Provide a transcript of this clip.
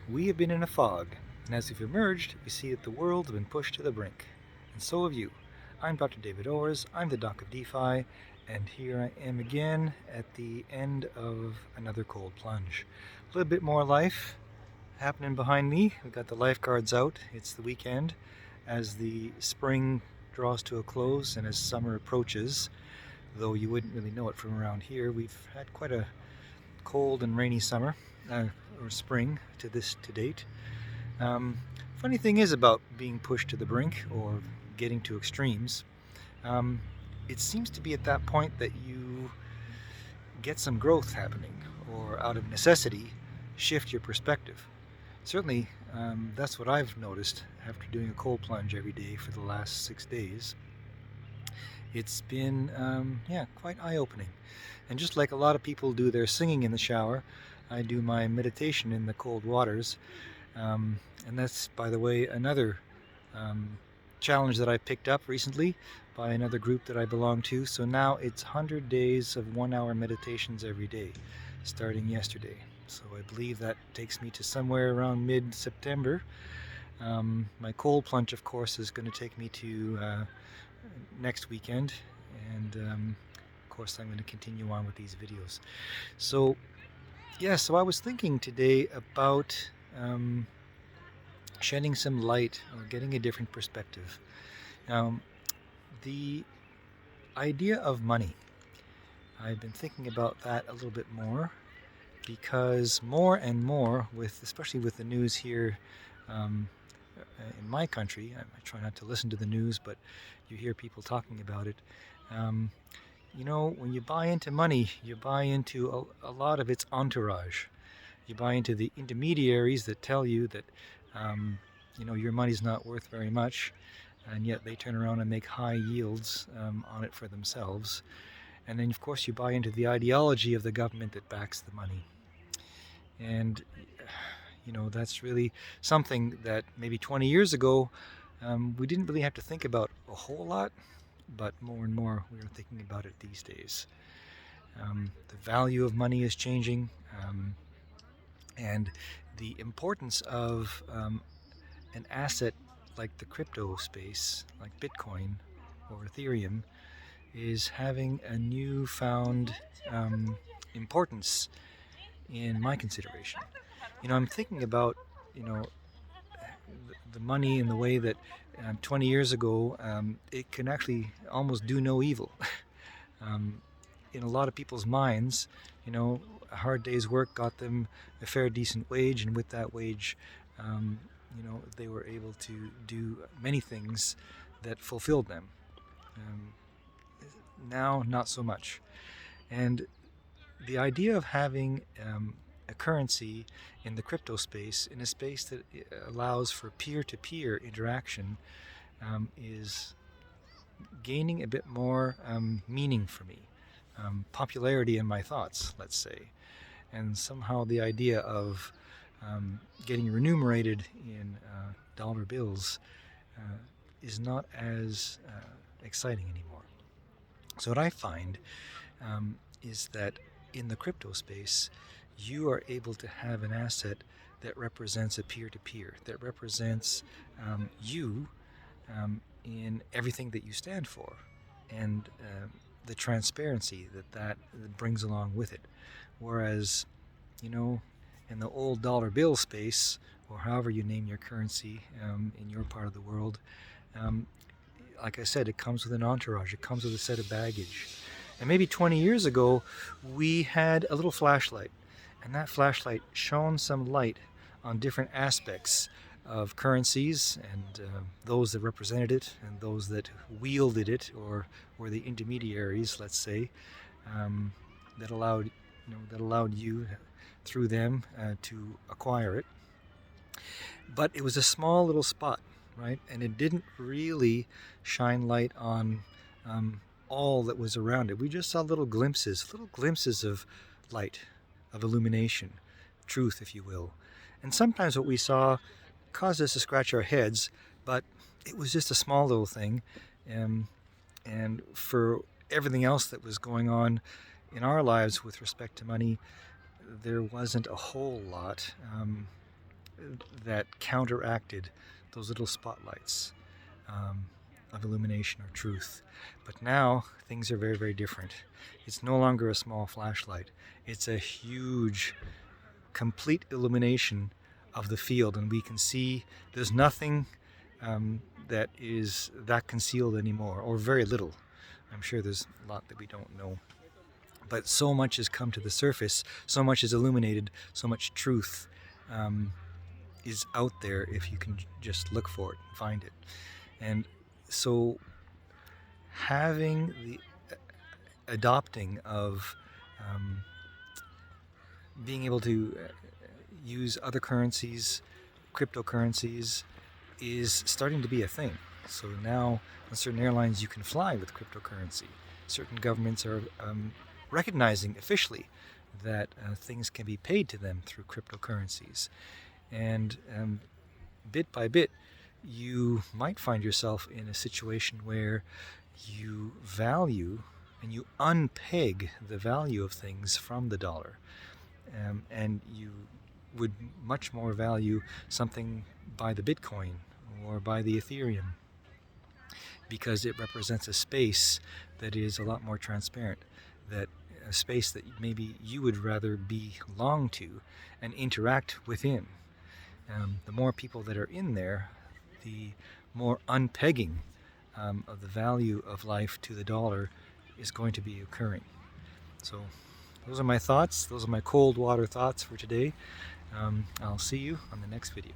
We have been in a fog, and as we've emerged, we see that the world has been pushed to the brink. And so have you. I'm Dr. David Orrs, I'm the Doc of DeFi, and here I am again at the end of another cold plunge. A little bit more life happening behind me. We've got the lifeguards out. It's the weekend. As the spring draws to a close and as summer approaches, though you wouldn't really know it from around here, we've had quite a cold and rainy summer, or spring to date. Um, Funny thing is about being pushed to the brink or getting to extremes. Um, it seems to be at that point that you get some growth happening, or out of necessity, shift your perspective. Certainly, that's what I've noticed after doing a cold plunge every day for the last 6 days. It's been, quite eye-opening. And just like a lot of people do their singing in the shower, I do my meditation in the cold waters. And that's, by the way, another um, challenge that I picked up recently by another group that I belong to. So now it's 100 days of 1 hour meditations every day, starting yesterday. So I believe that takes me to somewhere around mid-September. My cold plunge, of course, is going to take me to next weekend. And of course, I'm going to continue on with these videos. So, so I was thinking today about shedding some light or getting a different perspective. Now, the idea of money, I've been thinking about that a little bit more because more and more, especially with the news here in my country, I try not to listen to the news, but you hear people talking about it. Um, when you buy into money, you buy into a lot of its entourage. You buy into the intermediaries that tell you that your money's not worth very much, and yet they turn around and make high yields on it for themselves. And then, of course, you buy into the ideology of the government that backs the money. And, that's really something that maybe 20 years ago we didn't really have to think about a whole lot, but more and more we are thinking about it these days. The value of money is changing. And the importance of an asset like the crypto space, like Bitcoin or Ethereum, is having a newfound importance in my consideration. I'm thinking about, the money in the way that 20 years ago it can actually almost do no evil. In a lot of people's minds, a hard day's work got them a fair, decent wage, and with that wage, they were able to do many things that fulfilled them. Um, Now, not so much. And the idea of having a currency in the crypto space, in a space that allows for peer-to-peer interaction, is gaining a bit more meaning for me, popularity in my thoughts, let's say. And somehow the idea of getting remunerated in dollar bills is not as exciting anymore. So what I find is that in the crypto space, you are able to have an asset that represents a peer-to-peer, that represents you in everything that you stand for, and the transparency that brings along with it. Whereas, in the old dollar bill space, or however you name your currency in your part of the world, um, like I said, it comes with an entourage, it comes with a set of baggage. And maybe 20 years ago, we had a little flashlight, and that flashlight shone some light on different aspects of currencies and those that represented it and those that wielded it, or were the intermediaries, let's say, that allowed you through them to acquire it. But it was a small little spot, right? And it didn't really shine light on all that was around it. We just saw little glimpses of light, of illumination, truth, if you will. And sometimes what we saw caused us to scratch our heads, but it was just a small little thing. And for everything else that was going on in our lives with respect to money, there wasn't a whole lot. that counteracted those little spotlights of illumination or truth. But now things are very, very different. It's no longer a small flashlight. It's a huge, complete illumination of the field, and we can see there's nothing that is that concealed anymore, or very little. I'm sure there's a lot that we don't know. But so much has come to the surface, so much is illuminated, so much truth is out there if you can just look for it and find it. And so having the adopting of being able to use other currencies, cryptocurrencies, is starting to be a thing. So now on certain airlines you can fly with cryptocurrency. Certain governments are recognizing officially that things can be paid to them through cryptocurrencies. And bit by bit, you might find yourself in a situation where you value and you unpeg the value of things from the dollar. And you would much more value something by the Bitcoin or by the Ethereum, because it represents a space that is a lot more transparent, that a space that maybe you would rather belong to and interact within. The more people that are in there, the more unpegging of the value of life to the dollar is going to be occurring. So those are my thoughts. Those are my cold water thoughts for today. I'll see you on the next video.